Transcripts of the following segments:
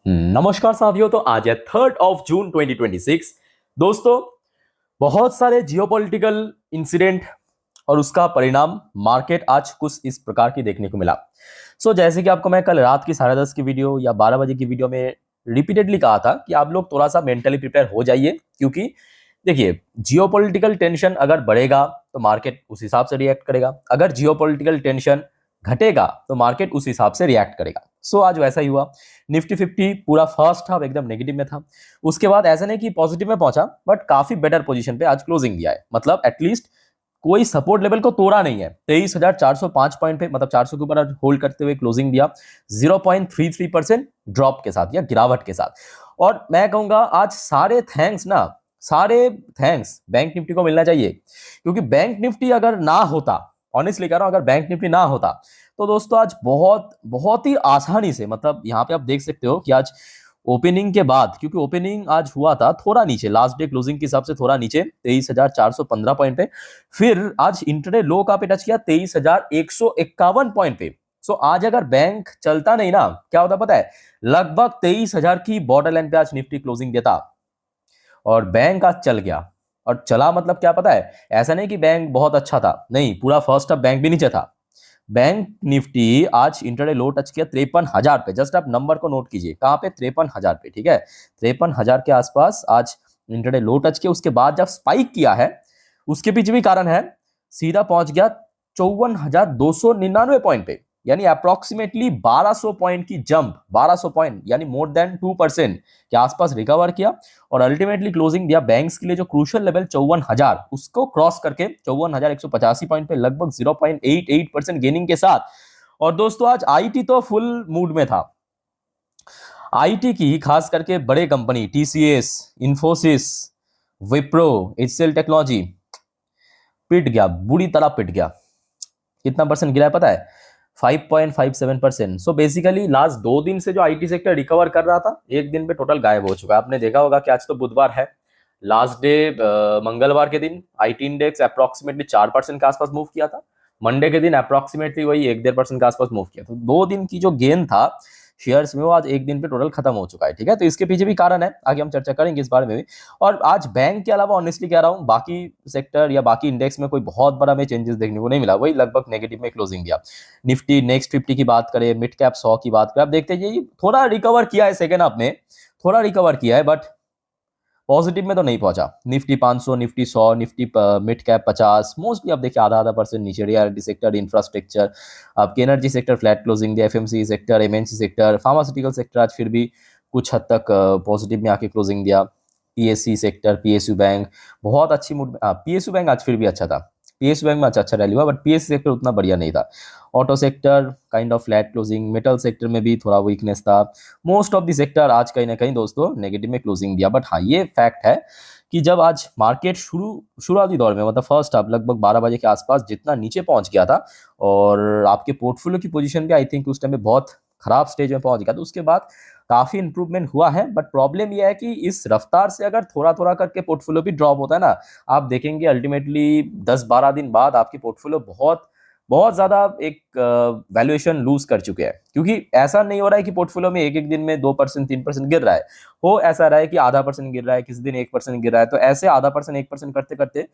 नमस्कार साथियों। तो आज है 3 जून 2026। दोस्तों, बहुत सारे जियोपॉलिटिकल इंसिडेंट और उसका परिणाम मार्केट आज कुछ इस प्रकार की देखने को मिला। जैसे कि आपको मैं कल रात की 10:30 की वीडियो या 12 बजे की वीडियो में रिपीटेडली कहा था कि आप लोग थोड़ा सा मेंटली प्रिपेयर हो जाइए, क्योंकि देखिए, जियोपॉलिटिकल टेंशन अगर बढ़ेगा तो मार्केट उस हिसाब से रिएक्ट करेगा, अगर जियोपॉलिटिकल टेंशन घटेगा तो मार्केट उस हिसाब से रिएक्ट करेगा। आज वैसा ही हुआ। निफ्टी 50 पूरा फर्स्ट हाफ एकदम नेगेटिव में था। उसके बाद ऐसा नहीं कि पॉजिटिव में पहुंचा, बट काफी बेटर पोजीशन पे आज क्लोजिंग दिया है। मतलब एटलीस्ट कोई सपोर्ट लेवल को तोड़ा नहीं है। 23,405 पॉइंट पे, मतलब 400 के ऊपर होल्ड करते हुए क्लोजिंग दिया 0.33% ड्रॉप के साथ या गिरावट के साथ। और मैं कहूंगा आज सारे थैंक्स बैंक निफ्टी को मिलना चाहिए, क्योंकि बैंक निफ्टी अगर ना होता, ऑनेस्टली कह रहा हूं, अगर बैंक निफ्टी ना होता तो दोस्तों आज बहुत बहुत ही आसानी से, मतलब यहाँ पे आप देख सकते हो कि आज ओपनिंग के बाद, क्योंकि ओपनिंग आज हुआ था थोड़ा नीचे, लास्ट डे क्लोजिंग के हिसाब से थोड़ा नीचे 23,415 पॉइंट पे, फिर आज इंटरडे लो का पे टच किया 23,151 पॉइंट पे। आज अगर बैंक चलता नहीं ना, क्या होता पता है, लगभग 23,000 की बॉर्डर लाइन पे आज निफ्टी क्लोजिंग देता। और बैंक आज चल गया, और चला मतलब क्या पता है, ऐसा नहीं कि बैंक बहुत अच्छा था, नहीं, पूरा फर्स्ट हाफ बैंक भी नीचे था। बैंक निफ्टी आज इंटरडे लो टच किया 53,000 पे। जस्ट आप नंबर को नोट कीजिए, कहां पे, 53,000 पे, ठीक है। 53,000 के आसपास आज इंटरडे लो टच किया। उसके बाद जब स्पाइक किया है, उसके पीछे भी कारण है, सीधा पहुंच गया 54,299 पॉइंट पे, यानी अप्रोक्सीमेटली 1200 पॉइंट की जंप, 1200 पॉइंट यानी मोर देन 2% के आसपास रिकवर किया। और अल्टीमेटली क्लोजिंग दिया बैंक्स के लिए जो क्रूशियल लेवल 54,000, उसको क्रॉस करके 54,185 पॉइंट पे, लगभग 0.88% गेनिंग के साथ। और दोस्तों आज आईटी तो फुल मूड में था। आईटी की खास करके बड़े कंपनी टीसीएस, इंफोसिस, विप्रो, एचसीएल टेक्नोलॉजी पिट गया, बुरी तरह पिट गया। कितना परसेंट गिरा है पता है, 5.57%। बेसिकली लास्ट 2 दिन से जो आईटी सेक्टर रिकवर कर रहा था, एक दिन पे टोटल गायब हो चुका है। आपने देखा होगा कि आज तो बुधवार है, लास्ट डे मंगलवार के दिन आईटी इंडेक्स अप्रोक्सीमेटली 4% के आसपास मूव किया था। मंडे के दिन अप्रोक्सीमेटली वही 1-1.5% के आसपास मूव किया। तो 2 दिन की जो गेन था शेयर्स में, वो आज एक दिन पे टोटल खत्म हो चुका है, ठीक है। तो इसके पीछे भी कारण है, आगे हम चर्चा करेंगे इस बारे में भी। और आज बैंक के अलावा ऑनेस्टली कह रहा हूं, बाकी सेक्टर या बाकी इंडेक्स में कोई बहुत बड़ा में चेंजेस देखने को नहीं मिला, वही लगभग नेगेटिव में क्लोजिंग दिया। निफ्टी नेक्स्ट 50 की बात करें, मिड कैप 100 की बात करें, आप देखते हैं थोड़ा रिकवर किया है, सेकेंड हाफ में थोड़ा रिकवर किया है, बट पॉजिटिव में तो नहीं पहुंचा। Nifty 500, Nifty 100, Nifty mid cap 50 mostly आप देखिए आधा आधा परसेंट नीचे। रियलिटी सेक्टर, इंफ्रास्ट्रक्चर, आपके एनर्जी सेक्टर फ्लैट क्लोजिंग दिया, FMC sector, MNC sector, pharmaceutical sector आज फिर भी कुछ हद तक पॉजिटिव में आके क्लोजिंग दिया। पीएससी सेक्टर, पीएसयू बैंक बहुत अच्छी मूड में, पीएसयू बैंक आज फिर भी अच्छा था, पीएसयू बैंक में अच्छा रैली हुआ, बट पीएससी सेक्टर उतना बढ़िया नहीं था। Auto sector kind of flat closing, metal sector में भी थोड़ा वीकनेस था। मोस्ट ऑफ द सेक्टर आज कहीं ना कहीं दोस्तों नेगेटिव में क्लोजिंग दिया। बट हाँ, ये फैक्ट है कि जब आज मार्केट शुरुआती दौर में, मतलब फर्स्ट हाफ लगभग 12 बजे के आसपास जितना नीचे पहुंच गया था, और आपके पोर्टफोलियो की पोजीशन भी आई थिंक उस टाइम में बहुत खराब स्टेज में पहुंच गया, तो उसके बाद काफी इंप्रूवमेंट हुआ है। बट प्रॉब्लम यह है कि इस रफ्तार से अगर थोड़ा थोड़ा करके पोर्टफोलियो भी ड्रॉप होता है ना, आप देखेंगे अल्टीमेटली 10-12 दिन बाद आपकी पोर्टफोलियो बहुत बहुत ज्यादा एक वैल्यूएशन लूज कर चुके हैं। क्योंकि ऐसा नहीं हो रहा है कि पोर्टफोलियो में एक एक दिन में 2%, 3% गिर रहा है, हो ऐसा रहा है कि आधा परसेंट गिर रहा है, किसी दिन 1% गिर रहा है। तो ऐसे आधा परसेंट 1% करते करते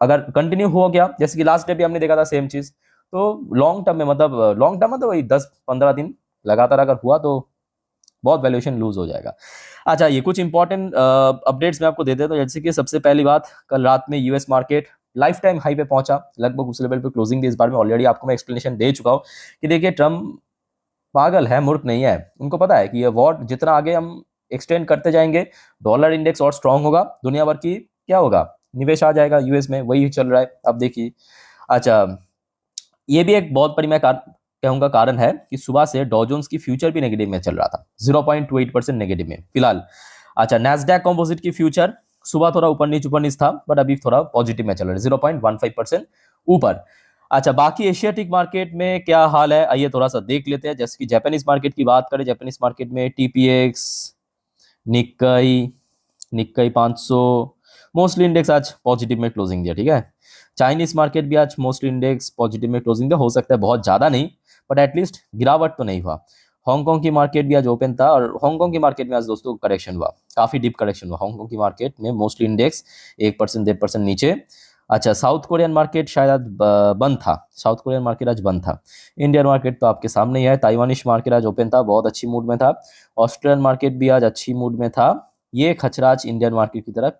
अगर कंटिन्यू हो गया, जैसे कि लास्ट डे भी हमने देखा था सेम चीज, तो लॉन्ग टर्म में, मतलब लॉन्ग टर्म में तो वही 10-15 दिन लगातार अगर हुआ तो बहुत वैल्यूएशन लूज हो जाएगा। अच्छा, ये कुछ इंपॉर्टेंट अपडेट्स मैं आपको दे देता हूं। जैसे कि सबसे पहली बात, कल रात में US market life time high पे पहुंचा, लगभग उस लेवल पे क्लोजिंग दी। इस बार में ऑलरेडी आपको मैं एक्सप्लेनेशन दे चुका हूं कि देखिए, ट्रम्प पागल है, मूर्ख नहीं है। उनको पता है कि ये वॉर जितना आगे हम एक्सटेंड करते जाएंगे, डॉलर इंडेक्स और स्ट्रांग होगा, दुनिया भर की क्या होगा, निवेश आ जाएगा यूएस में, वही चल रहा है, अब देखिए। अच्छा, ये भी एक बहुत बड़ी मैं कहूंगा कारण है कि सुबह से डॉ जोन्स की फ्यूचर भी नेगेटिव में चल रहा था, 0.28% नेगेटिव में फिलहाल। अच्छा, नैस्डैक कंपोजिट की फ्यूचर सुबह थोड़ा ऊपर नीच था, बट अभी थोड़ा पॉजिटिव में चल रहा है, 0.15% ऊपर। अच्छा, बाकी एशियाटिक मार्केट में क्या हाल है, आइए थोड़ा सा देख लेते हैं। जैसे कि जापानीज मार्केट की बात करें, जापानीज मार्केट में टीपीएक्स, निक्काई, निक्काई 500 मोस्टली इंडेक्स आज पॉजिटिव में क्लोजिंग दिया, ठीक है। चाइनीज मार्केट भी आज मोस्टली इंडेक्स पॉजिटिव में क्लोजिंग दिया, हो सकता है बहुत ज्यादा नहीं, बट एटलीस्ट गिरावट तो नहीं हुआ। हांगकांग की मार्केट भी आज ओपन था, और हांगकांग की मार्केट में आज दोस्तों करेक्शन हुआ, काफी डीप करेक्शन हुआ हांगकांग की मार्केट में, मोस्टली इंडेक्स 1% 1.5% नीचे। अच्छा, साउथ कोरियन मार्केट शायद आज बंद था, साउथ कोरियन मार्केट आज बंद था। इंडियन मार्केट तो आपके सामने ही है, ताइवानिश मार्केट आज ओपन था, बहुत अच्छी मूड में था। ऑस्ट्रेलियन मार्केट भी आज अच्छी मूड में था। ये खचरा आज इंडियन मार्केट की तरफ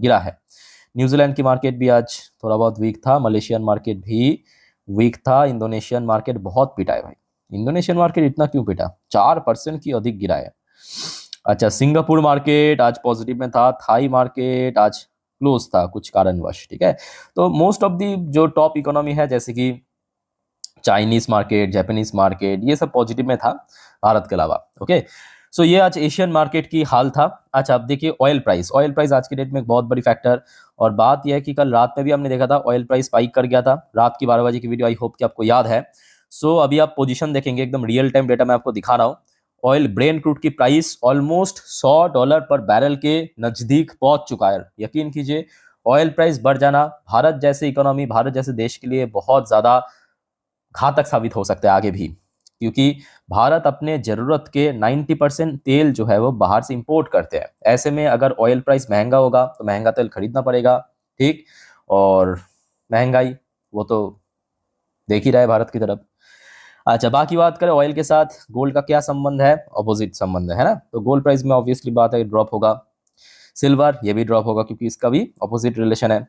गिरा है। न्यूजीलैंड की मार्केट भी आज थोड़ा बहुत वीक था, मलेशियन मार्केट भी वीक था, इंडोनेशियन मार्केट बहुत पिटा है भाई। इंडोनेशियन मार्केट इतना क्यों पिटा, 4% की अधिक गिरा है। अच्छा, सिंगापुर मार्केट आज पॉजिटिव में था, थाई मार्केट आज क्लोज था कुछ कारणवश, ठीक है। तो मोस्ट ऑफ दी जो टॉप इकोनॉमी है, जैसे कि चाइनीज मार्केट, जापानीज मार्केट, ये सब पॉजिटिव में था भारत के अलावा। ओके, सो ये आज एशियन मार्केट की हाल था। अच्छा, अब देखिए ऑयल प्राइस, ऑयल प्राइस आज की डेट में एक बहुत बड़ी फैक्टर, और बात यह है कि कल रात में भी हमने देखा था ऑयल प्राइस स्पाइक कर गया था, रात की 12 बजे की वीडियो, आई होप कि आपको याद है। सो अभी आप पोजीशन देखेंगे, एकदम रियल टाइम डेटा मैं आपको दिखा रहा हूँ। ऑयल ब्रेन क्रूड की प्राइस ऑलमोस्ट $100 पर बैरल के नजदीक पहुंच चुका है। यकीन कीजिए, ऑयल प्राइस बढ़ जाना भारत जैसे इकोनॉमी, भारत जैसे देश के लिए बहुत ज्यादा घातक साबित हो सकता है आगे भी, क्योंकि भारत अपने जरूरत के 90% तेल जो है वो बाहर से इंपोर्ट करते हैं। ऐसे में अगर ऑयल प्राइस महंगा होगा तो महंगा तेल खरीदना पड़ेगा, ठीक, और महंगाई वो तो देख ही रहा है भारत की तरफ। अच्छा, बाकी बात करें ऑयल के साथ गोल्ड का क्या संबंध है, ऑपोजिट संबंध है ना। तो गोल्ड प्राइस में ऑब्वियसली बात है ड्रॉप होगा, सिल्वर ये भी ड्रॉप होगा क्योंकि इसका भी ऑपोजिट रिलेशन है।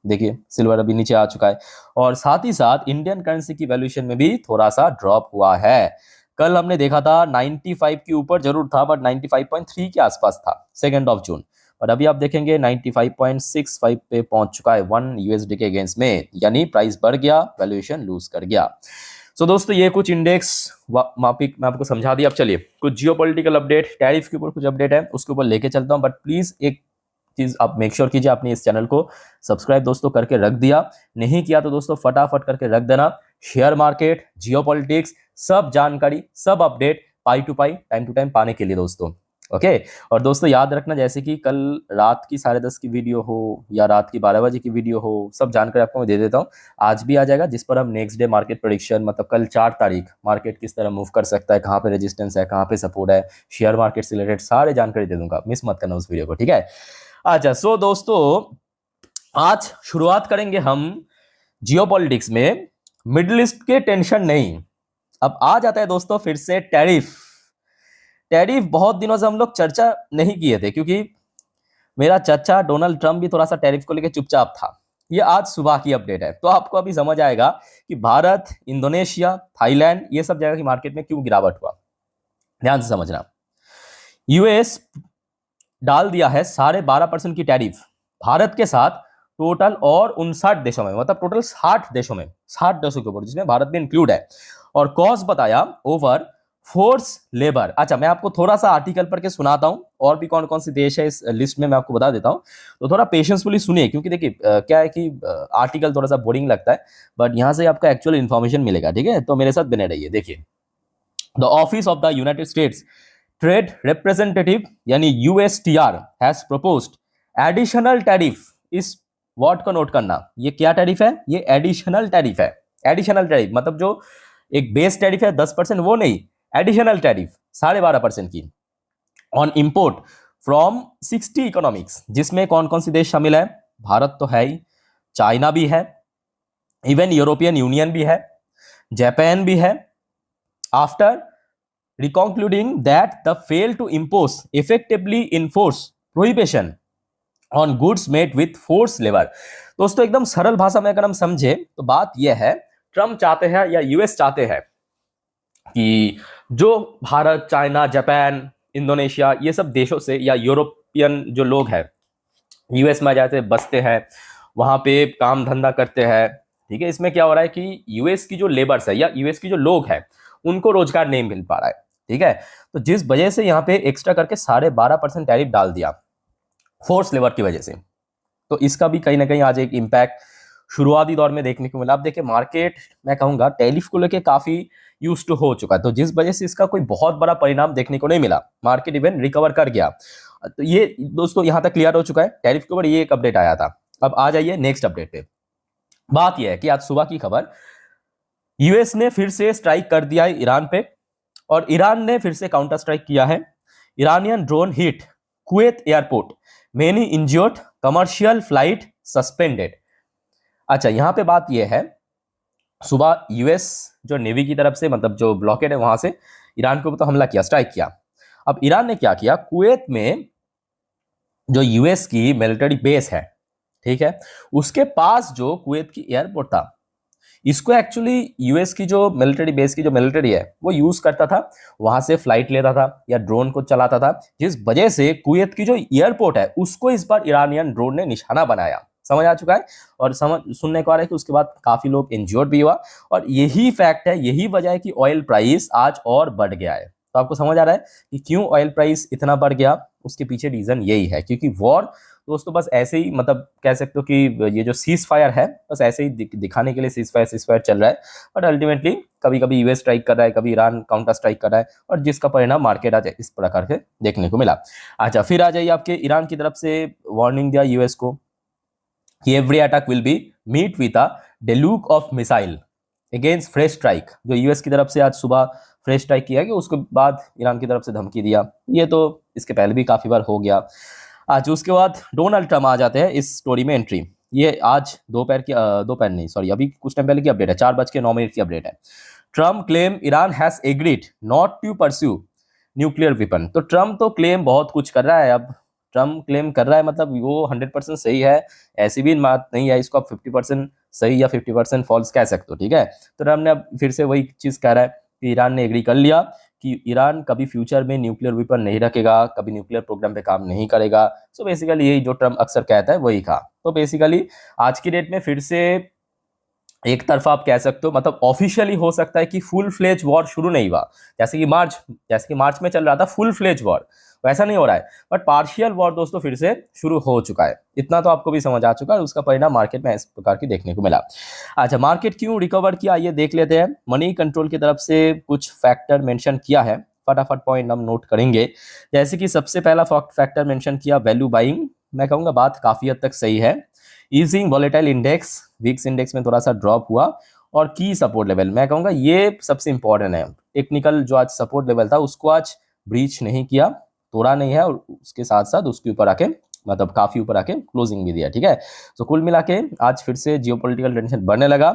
देखिए सिल्वर अभी नीचे आ चुका है, और साथ ही साथ इंडियन करेंसी की वैल्यूएशन में भी थोड़ा सा ड्रॉप हुआ है। कल हमने देखा था 95 के ऊपर जरूर था, बट 95.3 के आसपास था 2 जून, और अभी आप देखेंगे 95.65 पे पहुंच चुका है 1 यूएसडी के अगेंस्ट में, यानी प्राइस बढ़ गया, वैल्यूएशन लूज कर गया। सो दोस्तों ये कुछ इंडेक्स मापिक मैं आपको समझा दिया। अब चलिए कुछ जियोपॉलिटिकल अपडेट, टैरिफ के ऊपर कुछ अपडेट है उसके ऊपर लेके चलता हूं, बट प्लीज एक चीज आप मेक श्योर कीजिए, आपने इस चैनल को सब्सक्राइब दोस्तों करके रख दिया, नहीं किया तो दोस्तों फटाफट करके रख देना। शेयर मार्केट, जियोपॉलिटिक्स, सब जानकारी, सब अपडेट पाई टू पाई, टाइम टू टाइम पाने के लिए दोस्तों। ओके, और दोस्तों याद रखना, जैसे कि कल रात की 10:30 की वीडियो हो या रात की 12 बजे की वीडियो हो, सब जानकारी आपको मैं दे देता हूँ। आज भी आ जाएगा, जिस पर हम नेक्स्ट डे मार्केट प्रेडिक्शन, मतलब कल 4 तारीख मार्केट किस तरह मूव कर सकता है, कहाँ पे रेजिस्टेंस है, कहाँ पे सपोर्ट है, शेयर मार्केट से रिलेटेड सारे जानकारी दे दूंगा, मिस मत करना उस वीडियो को, ठीक है। अच्छा, सो दोस्तों आज शुरुआत करेंगे हम जियोपॉलिटिक्स में, मिडिल ईस्ट के टेंशन नहीं। अब आ जाता है दोस्तों फिर से टैरिफ। टैरिफ बहुत दिनों से हम लोग चर्चा नहीं किए थे, क्योंकि मेरा चाचा डोनाल्ड ट्रंप भी थोड़ा सा टैरिफ को लेकर चुपचाप था। ये आज सुबह की अपडेट है, तो आपको अभी समझ आएगा कि भारत, इंडोनेशिया, थाईलैंड, ये सब जगह की मार्केट में क्यों गिरावट हुआ। ध्यान से समझना, यूएस डाल दिया है 12.5% की टैरिफ भारत के साथ, टोटल और 59 देशों में, मतलब टोटल 60 देशों में, 60 देशों के ऊपर, जिसमें भारत भी इंक्लूड है। और कॉज बताया ओवर फोर्स लेबर। अच्छा, मैं आपको थोड़ा सा आर्टिकल पढ़ के सुनाता हूं, और भी कौन कौन से देश है इस लिस्ट में मैं आपको बता देता हूं, तो थोड़ा पेशेंसफुली सुनिए, क्योंकि देखिए क्या है कि आर्टिकल थोड़ा सा बोरिंग लगता है, बट यहां से आपका एक्चुअल इन्फॉर्मेशन मिलेगा, ठीक है। तो मेरे साथ बने रहिए। देखिए, the office of the United states trade representative यानी USTR has proposed additional tariff. इस वर्ड को नोट करना, ये क्या टैरिफ है, ये एडिशनल टैरिफ है। एडिशनल टैरिफ मतलब जो एक बेस टैरिफ है 10%, वो नहीं, एडिशनल टैरिफ 12.5% की ऑन इंपोर्ट फ्रॉम 60 इकोनॉमिक्स, जिसमें कौन कौन सी देश शामिल है, भारत तो है ही, चाइना भी है, इवन यूरोपियन यूनियन भी है, जापान भी है। After reconcluding that the fail to impose effectively enforce prohibition on goods made with forced labor। दोस्तों एकदम सरल भाषा में अगर हम समझे तो बात यह है, ट्रम्प चाहते हैं या यूएस चाहते हैं कि जो भारत, चाइना, जापान, इंडोनेशिया, ये सब देशों से, या यूरोपियन जो लोग हैं यूएस में जाते बसते हैं, वहां पे काम धंधा करते हैं, ठीक है। इसमें क्या हो रहा है कि यूएस की जो लेबर्स है या यूएस की जो लोग हैं उनको रोजगार नहीं मिल पा रहा है, ठीक है। तो जिस वजह से यहाँ पे एक्स्ट्रा करके 12.5% टैरिफ डाल दिया फोर्स लेबर की वजह से, तो इसका भी कहीं ना कहीं आज एक इम्पैक्ट शुरुआती दौर में देखने को मिला। अब देखिए मार्केट, मैं कहूंगा टैरिफ को लेके काफी यूज्ड टू हो चुका है, तो जिस वजह से इसका कोई बहुत बड़ा परिणाम देखने को नहीं मिला, मार्केट इवन रिकवर कर गया। तो ये दोस्तों यहां तक क्लियर हो चुका है टैरिफ के ऊपर, ये एक अपडेट आया था। अब आ जाइए नेक्स्ट अपडेट पे। बात यह है कि आज सुबह की खबर, यूएस ने फिर से स्ट्राइक कर दिया है ईरान पे, और ईरान ने फिर से काउंटर स्ट्राइक किया है। Iranian drone hit Kuwait airport, many injured, commercial flight suspended. अच्छा, यहां पे बात यह है, सुबह यूएस जो नेवी की तरफ से मतलब जो ब्लॉकेड है वहां से ईरान के ऊपर तो हमला किया, स्ट्राइक किया। अब ईरान ने क्या किया, कुवैत में जो यूएस की मिलिट्री बेस है, ठीक है, उसके पास जो कुवैत की एयरपोर्ट था, इसको एक्चुअली यूएस की जो मिलिट्री बेस की जो मिलिट्री है वो यूज करता था, वहां से फ्लाइट लेता था या ड्रोन को चलाता था, जिस वजह से कुवैत की जो एयरपोर्ट है उसको इस बार ईरानियन ड्रोन ने निशाना बनाया। समझ आ चुका है, और समझ सुनने को आ रहा है कि उसके बाद काफी लोग इंज्योर्ड भी हुआ, और यही फैक्ट है, यही वजह है कि ऑयल प्राइस आज और बढ़ गया है। तो आपको समझ आ रहा है कि क्यों ऑयल प्राइस इतना बढ़ गया, उसके पीछे रीजन यही है, क्योंकि वॉर दोस्तों बस ऐसे ही मतलब कह सकते हो कि ये जो सीज फायर है बस ऐसे ही दिखाने के लिए सीज फायर चल रहा है, बट अल्टीमेटली कभी कभी यूएस स्ट्राइक कर रहा है, कभी ईरान काउंटर स्ट्राइक कर रहा है, और जिसका परिणाम मार्केट आज इस प्रकार से देखने को मिला। अच्छा, फिर आ जाइए आपके ईरान की तरफ से वार्निंग दिया यूएस को कि every attack will be meet with a deluge of missile against fresh strike. जो यूएस की तरफ से आज सुबह फ्रेश स्ट्राइक किया गया, उसके बाद ईरान की तरफ से धमकी दिया, ये तो इसके पहले भी काफी बार हो गया। आज उसके बाद डोनाल्ड ट्रम्प आ जाते हैं इस स्टोरी में एंट्री। ये आज दोपहर नहीं, सॉरी, अभी कुछ टाइम पहले की अपडेट है, 4:09 की अपडेट है। Trump claim Iran has agreed not to pursue nuclear weapon. तो ट्रम्प तो क्लेम बहुत कुछ कर रहा है, अब ट्रम्प क्लेम कर रहा है मतलब वो 100% सही है, ऐसी भी बात नहीं है, इसको आप 50% सही या 50% फॉल्स कह सकते हो, ठीक है। तो ट्रम्प ने अब फिर से वही चीज कह रहा है कि ईरान ने एग्री कर लिया कि ईरान कभी फ्यूचर में न्यूक्लियर वेपन नहीं रखेगा, कभी न्यूक्लियर प्रोग्राम पे काम नहीं करेगा। सो बेसिकली यही जो ट्रम्प अक्सर कहता है वही कहा। तो बेसिकली आज की डेट में फिर से एक तरफा आप कह सकते हो, मतलब ऑफिशियली हो सकता है कि फुल फ्लेज वॉर शुरू नहीं हुआ, जैसे कि मार्च में चल रहा था फुल फ्लेज वॉर, वैसा नहीं हो रहा है, बट पार्शियल वॉर दोस्तों फिर से शुरू हो चुका है। इतना तो आपको भी समझ आ चुका है, उसका परिणाम मार्केट में इस प्रकार की देखने को मिला। अच्छा, मार्केट क्यों रिकवर किया ये देख लेते हैं। मनी कंट्रोल की तरफ से कुछ फैक्टर मेंशन किया है, फटाफट पॉइंट हम नोट करेंगे। जैसे कि सबसे पहला फैक्टर मेंशन किया वैल्यू बाइंग, मैं कहूंगा बात काफी हद तक सही है। Easing volatile index, VIX index में थोड़ा सा ड्रॉप हुआ, और की सपोर्ट लेवल, मैं कहूंगा ये सबसे इंपॉर्टेंट है। टेक्निकल जो आज सपोर्ट लेवल था उसको आज ब्रीच नहीं किया, तोड़ा नहीं है, और उसके साथ साथ उसके ऊपर आके मतलब काफी ऊपर आके क्लोजिंग भी दिया, ठीक है। तो कुल मिला के आज फिर से जियोपॉलिटिकल टेंशन बढ़ने लगा,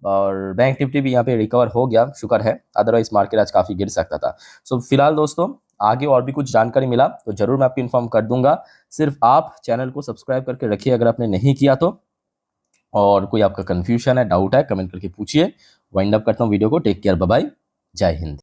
और बैंक निफ्टी भी यहाँ पे रिकवर हो गया, शुक्र है, अदरवाइज मार्केट आज काफी गिर सकता था। सो फिलहाल दोस्तों आगे और भी कुछ जानकारी मिला तो जरूर मैं आपको इन्फॉर्म कर दूंगा। सिर्फ आप चैनल को सब्सक्राइब करके रखिए अगर आपने नहीं किया तो, और कोई आपका कंफ्यूजन है, डाउट है, कमेंट करके पूछिए। वाइंड अप करता हूँ वीडियो को। टेक केयर, बाय बाय, जय हिंद।